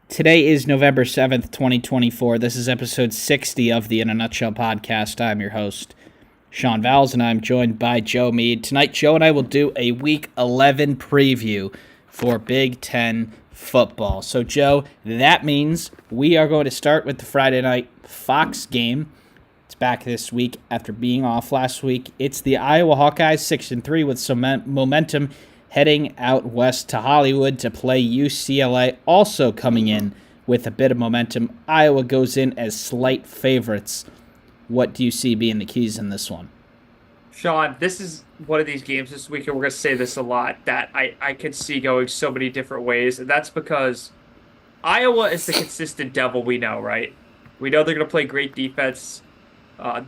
Today is November 7th, 2024. This is episode 60 of the In a Nutshell podcast. I'm your host, Sean Vowells, and I'm joined by Joe Meade. Tonight, Joe and I will do a Week 11 preview for Big Ten football. So, Joe, that means we are going to start with the Friday night Fox game. It's back this week after being off last week. It's the Iowa Hawkeyes, 6-3 with some momentum, heading out west to Hollywood to play UCLA, also coming in with a bit of momentum. Iowa goes in as slight favorites. What do you see being the keys in this one? Sean, this is one of these games this week, and we're going to say this a lot, that I could see going so many different ways. And that's because Iowa is the consistent devil we know, right? We know they're going to play great defense.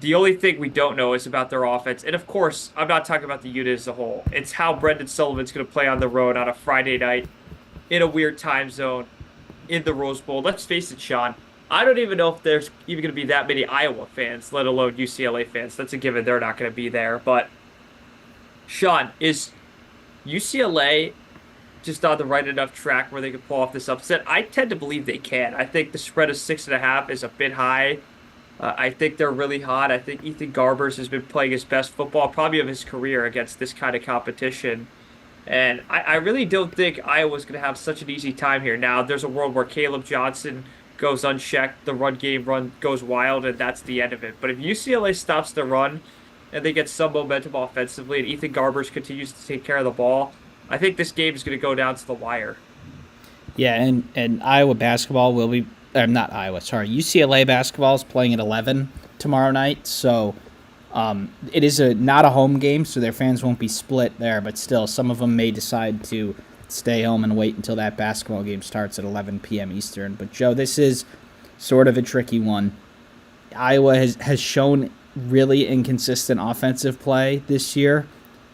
The only thing we don't know is about their offense. And of course, I'm not talking about the unit as a whole. It's how Brendan Sullivan's going to play on the road on a Friday night in a weird time zone in the Rose Bowl. Let's face it, Sean. I don't even know if there's even going to be that many Iowa fans, let alone UCLA fans. That's a given they're not going to be there. But, Sean, is UCLA just on the right enough track where they could pull off this upset? I tend to believe they can. I think the spread of 6.5 is a bit high. I think they're really hot. I think Ethan Garbers has been playing his best football, probably of his career, against this kind of competition. And I really don't think Iowa's going to have such an easy time here. Now, there's a world where Caleb Johnson goes unchecked, the run goes wild, and that's the end of it. But if UCLA stops the run and they get some momentum offensively and Ethan Garbers continues to take care of the ball, I think this game is going to go down to the wire. Yeah, and Iowa basketball will be not Iowa, sorry. UCLA basketball is playing at 11 tomorrow night, so it is not a home game, so their fans won't be split there, but still, some of them may decide to stay home and wait until that basketball game starts at 11 p.m. Eastern. But, Joe, this is sort of a tricky one. Iowa has shown really inconsistent offensive play this year,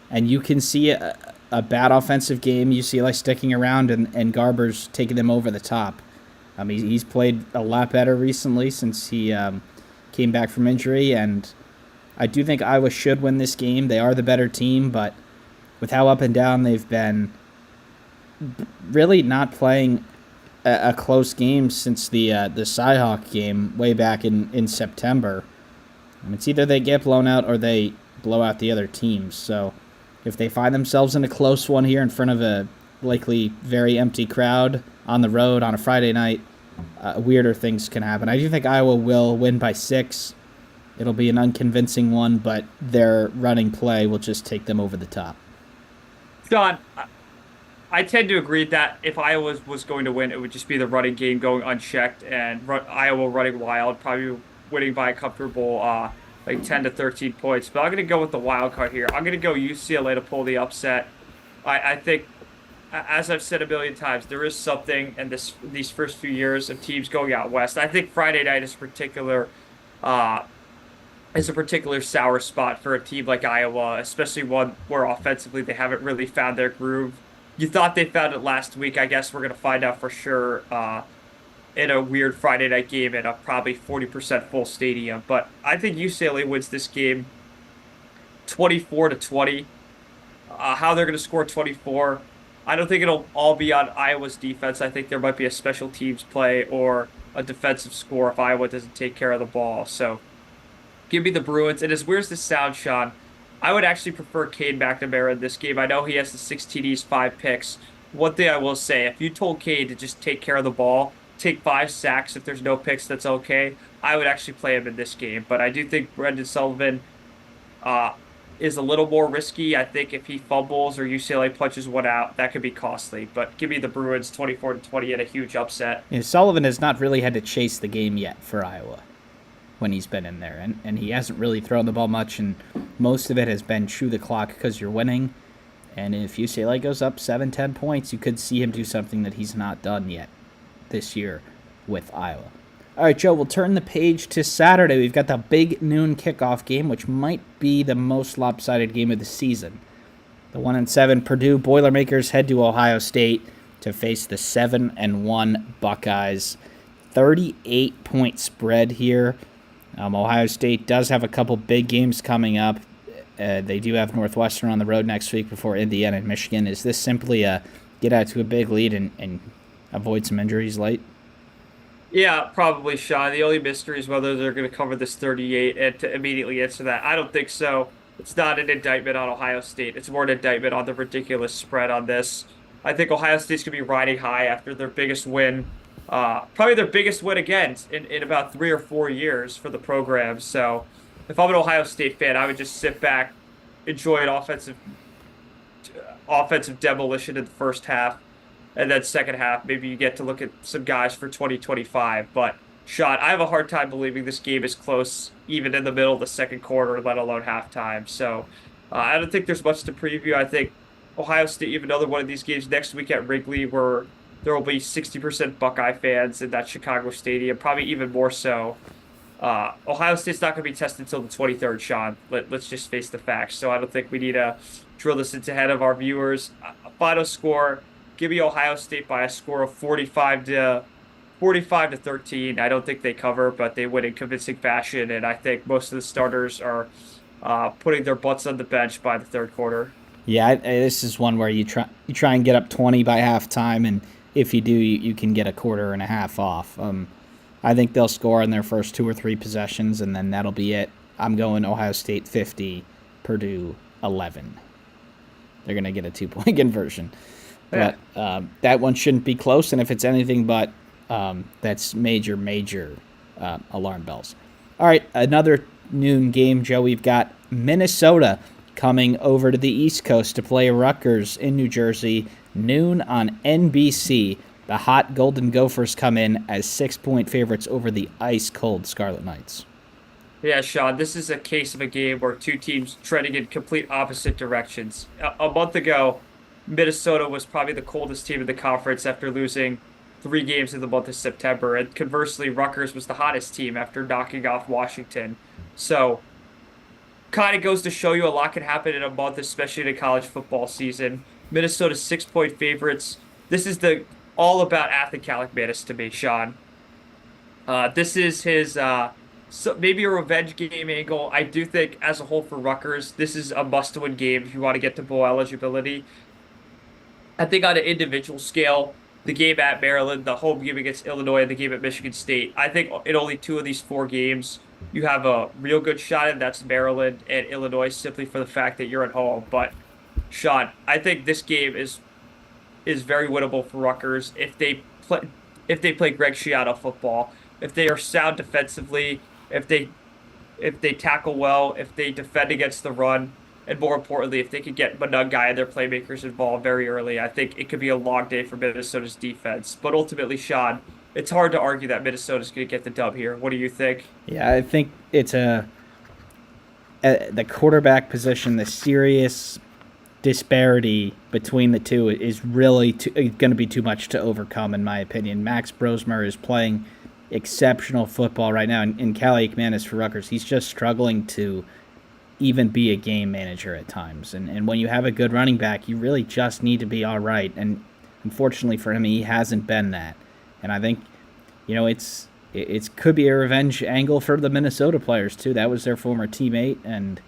and you can see a bad offensive game, UCLA sticking around and Garbers taking them over the top. He's played a lot better recently since he came back from injury, and I do think Iowa should win this game. They are the better team, but with how up and down they've been, really not playing a close game since the Cyhawk game way back in September. It's either they get blown out or they blow out the other teams. So if they find themselves in a close one here in front of a likely very empty crowd on the road on a Friday night, weirder things can happen. I do think Iowa will win by 6. It'll be an unconvincing one, but their running play will just take them over the top. Sean, I tend to agree that if Iowa was going to win, it would just be the running game going unchecked and Iowa running wild, probably winning by a comfortable like 10 to 13 points. But I'm going to go with the wild card here. I'm going to go UCLA to pull the upset. I think, as I've said a million times, there is something in these first few years of teams going out west. I think Friday night is a particular sour spot for a team like Iowa, especially one where offensively they haven't really found their groove. You thought they found it last week. I guess we're going to find out for sure in a weird Friday night game at a probably 40% full stadium. But I think UCLA wins this game 24-20. How they're going to score 24, I don't think it'll all be on Iowa's defense. I think there might be a special teams play or a defensive score if Iowa doesn't take care of the ball. So give me the Bruins. And as weird as this sounds, Sean, I would actually prefer Cade McNamara in this game. I know he has the 6 TDs, 5 picks. One thing I will say, if you told Cade to just take care of the ball, take 5 sacks, if there's no picks, that's okay. I would actually play him in this game. But I do think Brendan Sullivan is a little more risky. I think if he fumbles or UCLA punches one out, that could be costly. But give me the Bruins 24-20 at a huge upset. Sullivan has not really had to chase the game yet for Iowa when he's been in there, and he hasn't really thrown the ball much, and most of it has been chew the clock because you're winning. And if UCLA goes up 7-10 points, you could see him do something that he's not done yet this year with Iowa. All right, Joe, we'll turn the page to Saturday. We've got the big noon kickoff game, which might be the most lopsided game of the season. The 1-7 Purdue Boilermakers head to Ohio State to face the 7-1 Buckeyes. 38-point spread here. Ohio State does have a couple big games coming up. They do have Northwestern on the road next week before Indiana and Michigan. Is this simply a get out to a big lead and avoid some injuries late? Yeah, probably, Sean. The only mystery is whether they're going to cover this 38, and to immediately answer that, I don't think so. It's not an indictment on Ohio State. It's more an indictment on the ridiculous spread on this. I think Ohio State's going to be riding high after their biggest win, probably their biggest win again in about 3 or 4 years for the program. So if I'm an Ohio State fan, I would just sit back, enjoy an offensive demolition in the first half. And then second half, maybe you get to look at some guys for 2025. But Sean, I have a hard time believing this game is close, even in the middle of the second quarter, let alone halftime. So I don't think there's much to preview. I think Ohio State, even another one of these games next week at Wrigley, where there will be 60% Buckeye fans in that Chicago stadium, probably even more so. Ohio State's not going to be tested until the 23rd, Sean. Let's just face the facts. So I don't think we need to drill this into head of our viewers. Final score, give me Ohio State by a score of 45 to 13. I don't think they cover, but they win in convincing fashion. And I think most of the starters are putting their butts on the bench by the third quarter. Yeah, this is one where you try and get up 20 by halftime, and if you do, you can get a quarter and a half off. I think they'll score in their first 2 or 3 possessions, and then that'll be it. I'm going Ohio State 50, Purdue 11. They're going to get a 2-point conversion. Yeah. But that one shouldn't be close, and if it's anything but, that's major, major alarm bells. All right, another noon game, Joe. We've got Minnesota coming over to the East Coast to play Rutgers in New Jersey, noon on NBC. The hot Golden Gophers come in as 6-point favorites over the ice-cold Scarlet Knights. Yeah, Sean, this is a case of a game where two teams trending in complete opposite directions. A month ago, Minnesota was probably the coldest team in the conference after losing 3 games in the month of September. And conversely, Rutgers was the hottest team after knocking off Washington. So, kind of goes to show you a lot can happen in a month, especially in a college football season. Minnesota's 6-point favorites. This is the all about Athlete Kaliakmanis to me, Sean. This is his maybe a revenge game angle. I do think as a whole for Rutgers, this is a must-win game if you want to get to bowl eligibility. I think on an individual scale, the game at Maryland, the home game against Illinois, and the game at Michigan State, I think in only 2 of these 4 games, you have a real good shot, and that's Maryland and Illinois, simply for the fact that you're at home. But Sean, I think this game is very winnable for Rutgers if they play Greg Schiano football, if they are sound defensively, if they if they tackle well, if they defend against the run, and more importantly, if they could get Monungai and their playmakers involved very early. I think it could be a long day for Minnesota's defense. But ultimately, Sean, it's hard to argue that Minnesota's going to get the dub here. What do you think? Yeah, I think it's the quarterback position, the serious disparity between the two is really going to be too much to overcome, in my opinion. Max Brosmer is playing exceptional football right now, and Kaliakmanis for Rutgers, he's just struggling to even be a game manager at times. And when you have a good running back, you really just need to be all right. And unfortunately for him, he hasn't been that. And I think, it could be a revenge angle for the Minnesota players too. That was their former teammate, and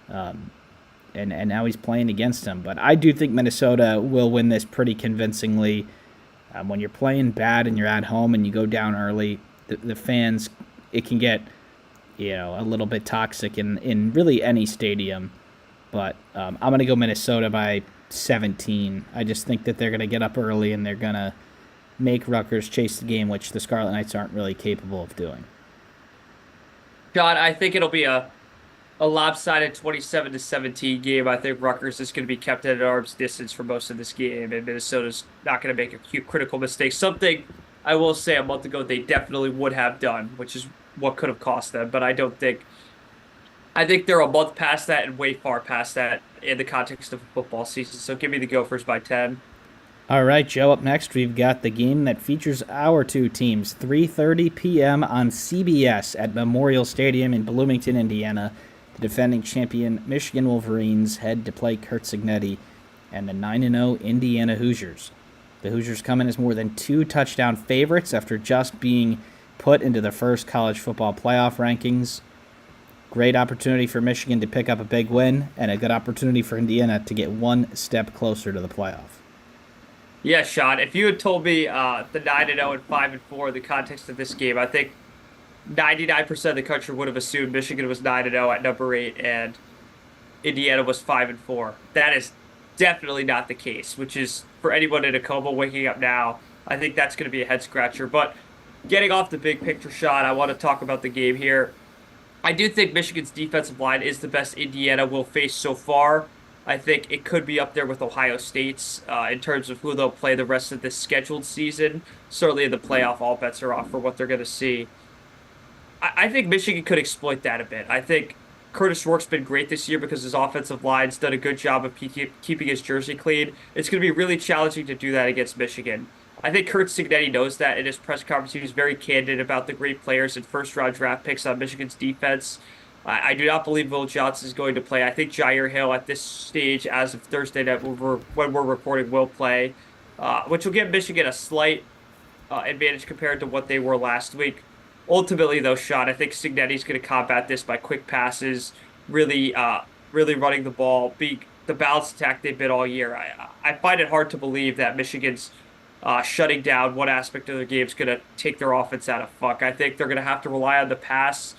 now he's playing against him. But I do think Minnesota will win this pretty convincingly. When you're playing bad and you're at home and you go down early, the fans, it can get a little bit toxic in really any stadium. But I'm going to go Minnesota by 17. I just think that they're going to get up early and they're going to make Rutgers chase the game, which the Scarlet Knights aren't really capable of doing. John, I think it'll be a lopsided 27-17 game. I think Rutgers is going to be kept at an arm's distance for most of this game, and Minnesota's not going to make a critical mistake. Something I will say a month ago they definitely would have done, which is what could have cost them. But I think they're a month past that and way far past that in the context of a football season. So give me the Gophers by 10. All right, Joe, up next, we've got the game that features our two teams, 3:30 p.m. on CBS at Memorial Stadium in Bloomington, Indiana. The defending champion Michigan Wolverines head to play Kurt Cignetti and the 9-0 Indiana Hoosiers. The Hoosiers come in as more than 2-touchdown favorites after just being put into the first college football playoff rankings. Great opportunity for Michigan to pick up a big win, and a good opportunity for Indiana to get one step closer to the playoff. Yeah, Sean, if you had told me the 9-0 and 5-4 in the context of this game, I think 99% of the country would have assumed Michigan was 9-0 at number 8 and Indiana was 5-4. That is definitely not the case, which is for anyone in a coma waking up now, I think that's going to be a head scratcher. But getting off the big picture shot, I want to talk about the game here. I do think Michigan's defensive line is the best Indiana will face so far. I think it could be up there with Ohio State's in terms of who they'll play the rest of this scheduled season. Certainly in the playoff, all bets are off for what they're going to see. I think Michigan could exploit that a bit. I think Curtis Rourke's been great this year because his offensive line's done a good job of keeping his jersey clean. It's going to be really challenging to do that against Michigan. I think Kurt Cignetti knows that in his press conference. He was very candid about the great players and first-round draft picks on Michigan's defense. I do not believe Will Johnson is going to play. I think Jair Hill at this stage, as of Thursday night when we're recording, will play, which will give Michigan a slight advantage compared to what they were last week. Ultimately, though, Sean, I think Cignetti's going to combat this by quick passes, really running the ball, be the balanced attack they've been all year. I find it hard to believe that Michigan's shutting down one aspect of their game is going to take their offense out of fuck. I think they're going to have to rely on the pass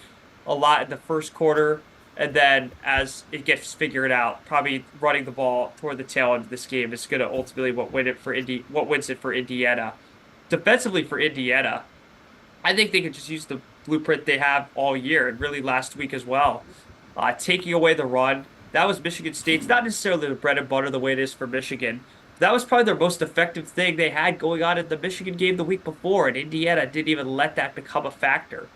a lot in the first quarter, and then as it gets figured out, probably running the ball toward the tail end of this game is going to ultimately what wins it for Indiana. Defensively for Indiana, I think they could just use the blueprint they have all year and really last week as well. Taking away the run. That was Michigan State's not necessarily the bread and butter the way it is for Michigan. That was probably their most effective thing they had going on in the Michigan game the week before, and Indiana didn't even let that become a factor.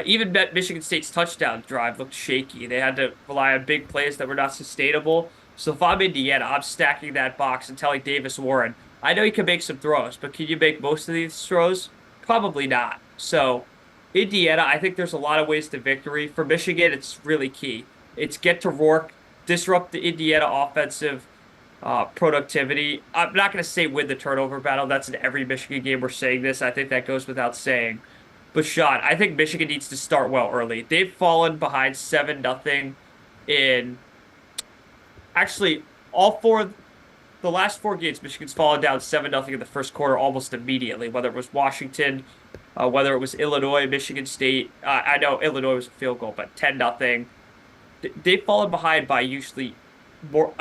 Even Michigan State's touchdown drive looked shaky. They had to rely on big plays that were not sustainable. So if I'm Indiana, I'm stacking that box and telling Davis Warren, I know you can make some throws, but can you make most of these throws? Probably not. So Indiana, I think there's a lot of ways to victory. For Michigan, it's really key. It's get to Rourke, disrupt the Indiana offensive productivity. I'm not going to say win the turnover battle. That's in every Michigan game we're saying this. I think that goes without saying. But Sean, I think Michigan needs to start well early. They've fallen behind 7-0 in actually all four the last four games. Michigan's fallen down 7-0 in the first quarter almost immediately, whether it was Washington, whether it was Illinois, Michigan State. I know Illinois was a field goal, but 10-0. They've fallen behind by usually more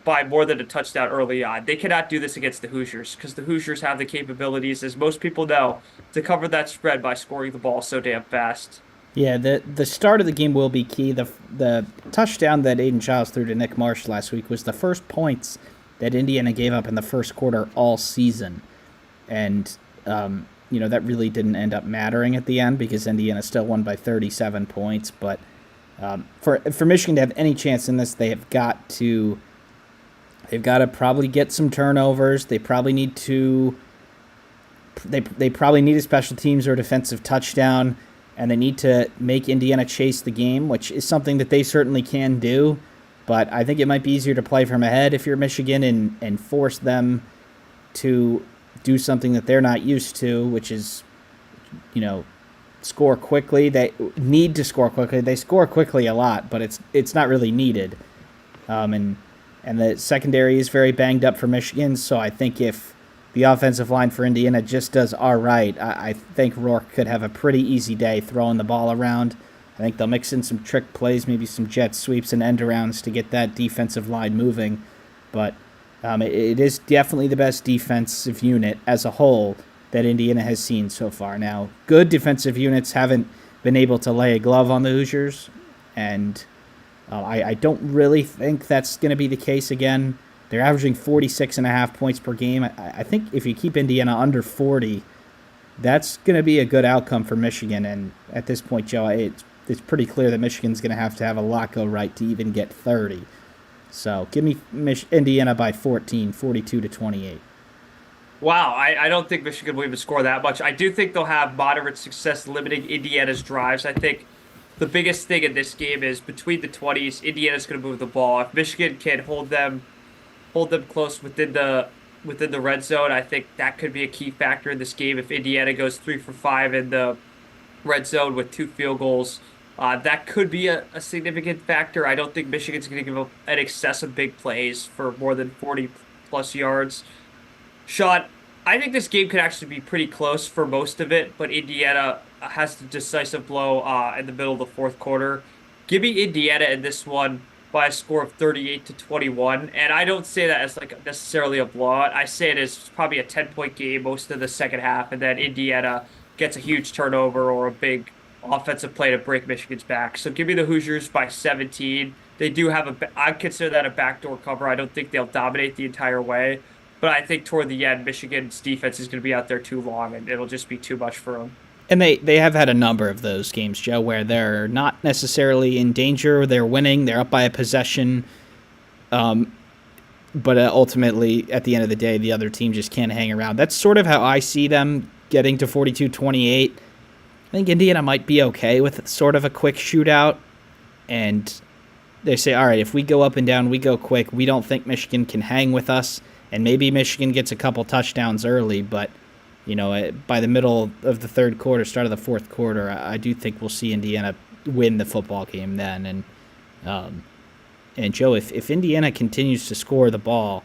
by more than a touchdown early on. They cannot do this against the Hoosiers because the Hoosiers have the capabilities, as most people know, to cover that spread by scoring the ball so damn fast. Yeah, the start of the game will be key. The touchdown that Aiden Childs threw to Nick Marsh last week was the first points that Indiana gave up in the first quarter all season, and that really didn't end up mattering at the end because Indiana still won by 37 points. But for Michigan to have any chance in this, they've got to probably get some turnovers. They probably need to they probably need a special teams or a defensive touchdown, and they need to make Indiana chase the game, which is something that they certainly can do. But I think it might be easier to play from ahead if you're Michigan and force them to do something that they're not used to, which is, score quickly. They need to score quickly. They score quickly a lot, but it's not really needed. And the secondary is very banged up for Michigan, so I think if the offensive line for Indiana just does all right, I think Rourke could have a pretty easy day throwing the ball around. I think they'll mix in some trick plays, maybe some jet sweeps and end arounds to get that defensive line moving. But it is definitely the best defensive unit as a whole that Indiana has seen so far. Now, good defensive units haven't been able to lay a glove on the Hoosiers, and I don't really think that's going to be the case again. They're averaging 46.5 points per game. I think if you keep Indiana under 40, that's going to be a good outcome for Michigan. And at this point, Joe, it's pretty clear that Michigan's going to have a lot go right to even get 30. So give me Indiana by 14, 42-28. Wow, I don't think Michigan will even score that much. I do think they'll have moderate success limiting Indiana's drives. I think the biggest thing in this game is between the 20s, Indiana's going to move the ball. If Michigan can hold them close within the red zone, I think that could be a key factor in this game. If Indiana goes 3 for 5 in the red zone with 2 field goals, that could be a significant factor. I don't think Michigan's going to give up an excess of big plays for more than 40 plus yards. Sean, I think this game could actually be pretty close for most of it, but Indiana has the decisive blow in the middle of the fourth quarter. Give me Indiana in this one by a score of 38 to 21. And I don't say that as like necessarily a blowout. I say it as probably a 10-point game most of the second half, and then Indiana gets a huge turnover or a big offensive play to break Michigan's back. So give me the Hoosiers by 17. They do have I consider that a backdoor cover. I don't think they'll dominate the entire way. But I think toward the end, Michigan's defense is going to be out there too long, and it'll just be too much for them. And they have had a number of those games, Joe, where they're not necessarily in danger. They're winning. They're up by a possession. But ultimately, at the end of the day, the other team just can't hang around. That's sort of how I see them getting to 42-28. I think Indiana might be okay with sort of a quick shootout. And they say, all right, if we go up and down, we go quick. We don't think Michigan can hang with us. And maybe Michigan gets a couple touchdowns early, but by the middle of the third quarter, start of the fourth quarter, I do think we'll see Indiana win the football game then. And Joe, if Indiana continues to score the ball,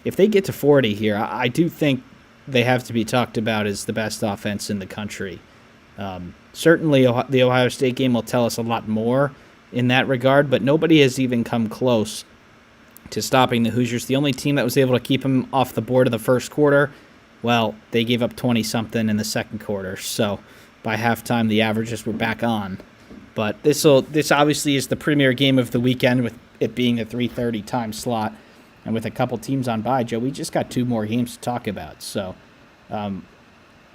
if they get to 40 here, I do think they have to be talked about as the best offense in the country. Certainly, the Ohio State game will tell us a lot more in that regard, but nobody has even come close to stopping the Hoosiers. The only team that was able to keep them off the board in the first quarter, well, they gave up 20-something in the second quarter. So by halftime, the averages were back on. But this obviously is the premier game of the weekend, with it being a 3:30 time slot, and with a couple teams on bye. Joe, we just got two more games to talk about. So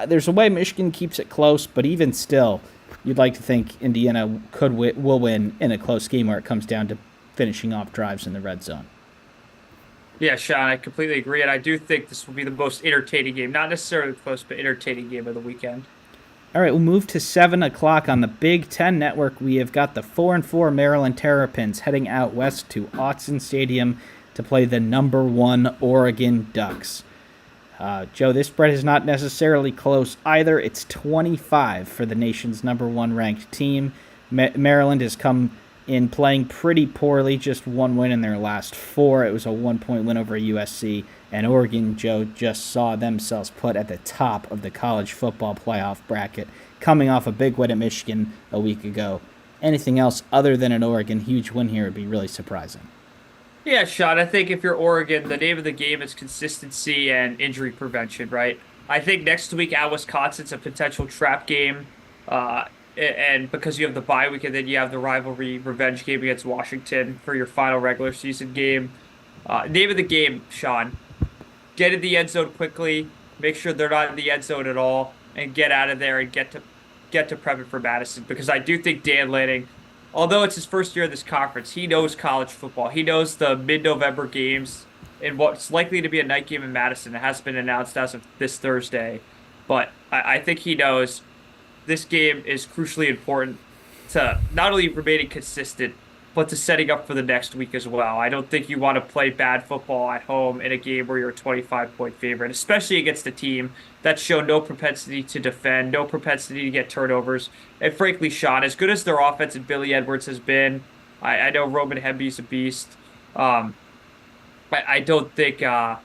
there's a way Michigan keeps it close, but even still, you'd like to think Indiana will win in a close game where it comes down to finishing off drives in the red zone. Yeah, Sean, I completely agree. And I do think this will be the most entertaining game. Not necessarily close, but entertaining game of the weekend. All right, we'll move to 7 o'clock on the Big Ten Network. We have got the 4-4 Maryland Terrapins heading out west to Autzen Stadium to play the number 1 Oregon Ducks. Joe, this spread is not necessarily close either. It's 25 for the nation's number 1 ranked team. Maryland has come in playing pretty poorly, just one win in their last 4. It was a 1-point win over USC. And Oregon, Joe, just saw themselves put at the top of the college football playoff bracket, coming off a big win at Michigan a week ago. Anything else other than an Oregon huge win here would be really surprising. Yeah, Sean, I think if you're Oregon, the name of the game is consistency and injury prevention, right? I think next week at Wisconsin's a potential trap game. And because you have the bye week and then you have the rivalry revenge game against Washington for your final regular season game. Name of the game, Sean, get in the end zone quickly, make sure they're not in the end zone at all, and get out of there and get to prep for Madison. Because I do think Dan Lanning, although it's his first year in this conference, he knows college football. He knows the mid-November games and what's likely to be a night game in Madison. It hasn't been announced as of this Thursday, but I think he knows this game is crucially important to not only remaining consistent, but to setting up for the next week as well. I don't think you want to play bad football at home in a game where you're a 25-point favorite, especially against a team that's shown no propensity to defend, no propensity to get turnovers. And frankly, Sean, as good as their offense and Billy Edwards has been, I know Roman Hemby's a beast. I don't think I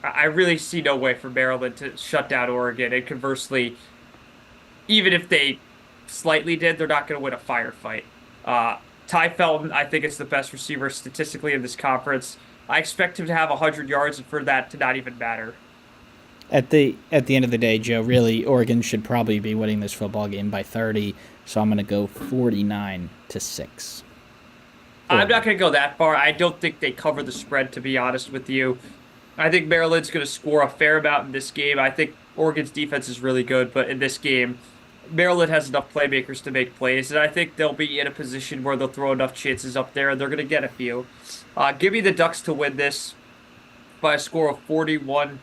really see no way for Maryland to shut down Oregon. And conversely, even if they slightly did, they're not going to win a firefight. Ty Felton, I think, is the best receiver statistically in this conference. I expect him to have 100 yards and for that to not even matter. At the end of the day, Joe, really, Oregon should probably be winning this football game by 30, so I'm going to go 49-6. I'm not going to go that far. I don't think they cover the spread, to be honest with you. I think Maryland's going to score a fair amount in this game. I think Oregon's defense is really good, but in this game, Maryland has enough playmakers to make plays, and I think they'll be in a position where they'll throw enough chances up there, and they're going to get a few. Give me the Ducks to win this by a score of 41-20.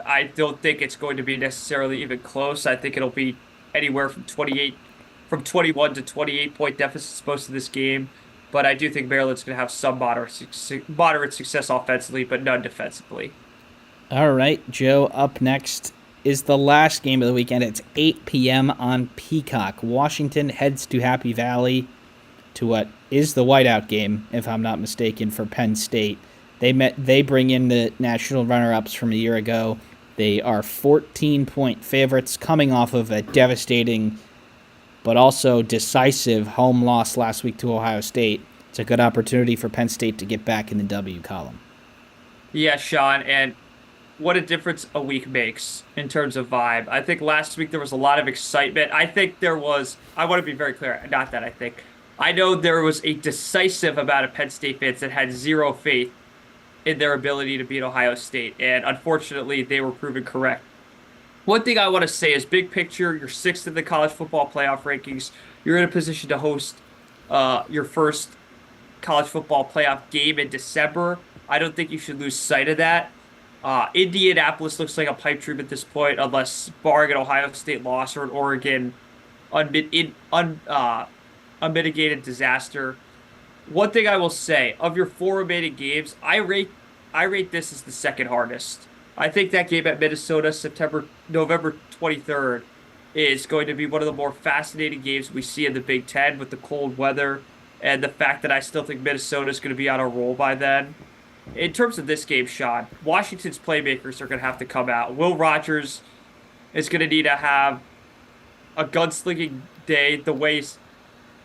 I don't think it's going to be necessarily even close. I think it'll be anywhere from 21 to 28 point deficits most of this game. But I do think Maryland's going to have some moderate success offensively, but none defensively. All right, Joe, up next is the last game of the weekend. It's 8 p.m. on Peacock. Washington heads to Happy Valley to what is the whiteout game, if I'm not mistaken, for Penn State. They bring in the national runner-ups from a year ago. They are 14-point favorites coming off of a devastating but also decisive home loss last week to Ohio State. It's a good opportunity for Penn State to get back in the W column. Yeah, Sean, and what a difference a week makes in terms of vibe. I think last week there was a lot of excitement. I think there was, I want to be very clear, not that I think. I know there was a decisive amount of Penn State fans that had zero faith in their ability to beat Ohio State, and unfortunately, they were proven correct. One thing I want to say is big picture, you're sixth in the college football playoff rankings. You're in a position to host your first college football playoff game in December. I don't think you should lose sight of that. Indianapolis looks like a pipe dream at this point, unless barring an Ohio State loss or an Oregon unmitigated disaster. One thing I will say, of your four remaining games, I rate this as the second hardest. I think that game at Minnesota, November 23rd, is going to be one of the more fascinating games we see in the Big Ten with the cold weather and the fact that I still think Minnesota is going to be on a roll by then. In terms of this game, Sean, Washington's playmakers are going to have to come out. Will Rogers is going to need to have a gunslinging day, the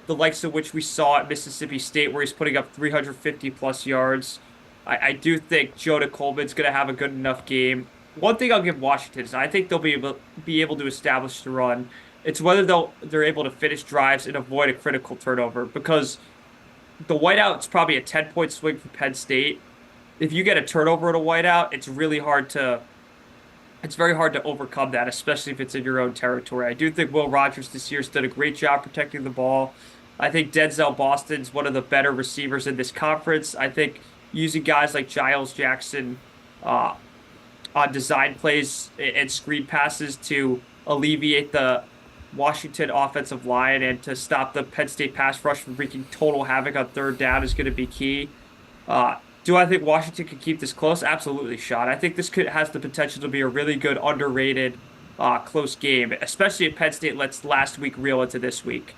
likes of which we saw at Mississippi State, where he's putting up 350 plus yards. I do think Jonah Coleman's going to have a good enough game. One thing I'll give Washington is I think they'll be able to establish the run. It's whether they're able to finish drives and avoid a critical turnover, because the whiteout's probably a 10-point swing for Penn State. If you get a turnover at a whiteout, it's very hard to overcome that, especially if it's in your own territory. I do think Will Rogers this year's done a great job protecting the ball. I think Denzel Boston's one of the better receivers in this conference. I think using guys like Giles Jackson on design plays and screen passes to alleviate the Washington offensive line and to stop the Penn State pass rush from wreaking total havoc on third down is going to be key. Do I think Washington can keep this close? Absolutely, Sean. I think this has the potential to be a really good, underrated, close game, especially if Penn State lets last week reel into this week.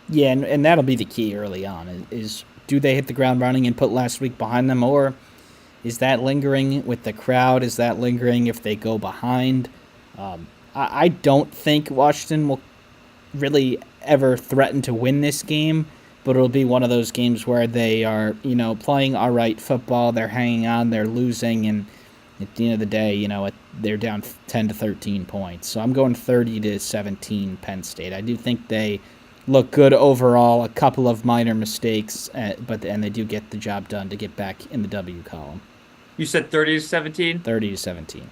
Yeah, and that'll be the key early on is do they hit the ground running and put last week behind them, or is that lingering with the crowd? Is that lingering if they go behind? I don't think Washington will really ever threaten to win this game, but it'll be one of those games where they are, playing all right football. They're hanging on, they're losing, and at the end of the day, they're down 10 to 13 points. So I'm going 30 to 17 Penn State. I do think they look good overall. A couple of minor mistakes, but they do get the job done to get back in the W column. You said 30 to 17? 30 to 17.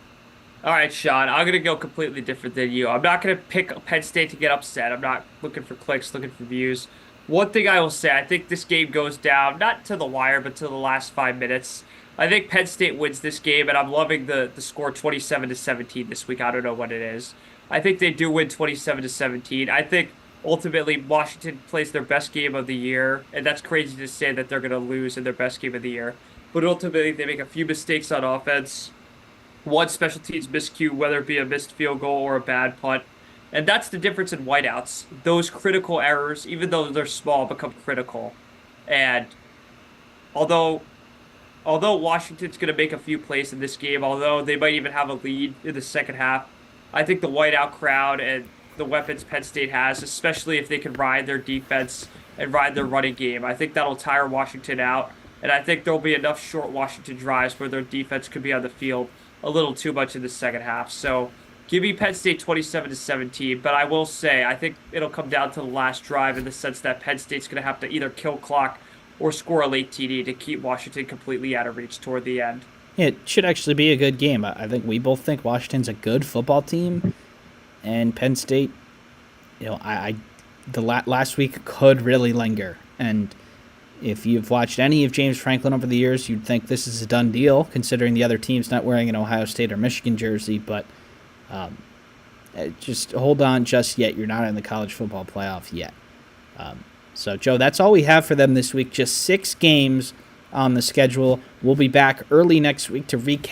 All right, Sean, I'm going to go completely different than you. I'm not going to pick Penn State to get upset. I'm not looking for clicks, looking for views. One thing I will say, I think this game goes down, not to the wire, but to the last 5 minutes. I think Penn State wins this game, and I'm loving the score 27 to 17 this week. I don't know what it is. I think they do win 27 to 17. I think ultimately Washington plays their best game of the year, and that's crazy to say that they're going to lose in their best game of the year. But ultimately, they make a few mistakes on offense. One special teams miscue, whether it be a missed field goal or a bad punt. And that's the difference in whiteouts. Those critical errors, even though they're small, become critical. And although Washington's going to make a few plays in this game, although they might even have a lead in the second half, I think the whiteout crowd and the weapons Penn State has, especially if they can ride their defense and ride their running game, I think that'll tire Washington out. And I think there'll be enough short Washington drives where their defense could be on the field a little too much in the second half. So give me Penn State 27 to 17, but I will say I think it'll come down to the last drive in the sense that Penn State's going to have to either kill clock or score a late TD to keep Washington completely out of reach toward the end. Yeah, it should actually be a good game. I think we both think Washington's a good football team, and Penn State, last week could really linger. And if you've watched any of James Franklin over the years, you'd think this is a done deal, considering the other team's not wearing an Ohio State or Michigan jersey. But just hold on just yet. You're not in the college football playoff yet. So, Joe, that's all we have for them this week. Just 6 games on the schedule. We'll be back early next week to recap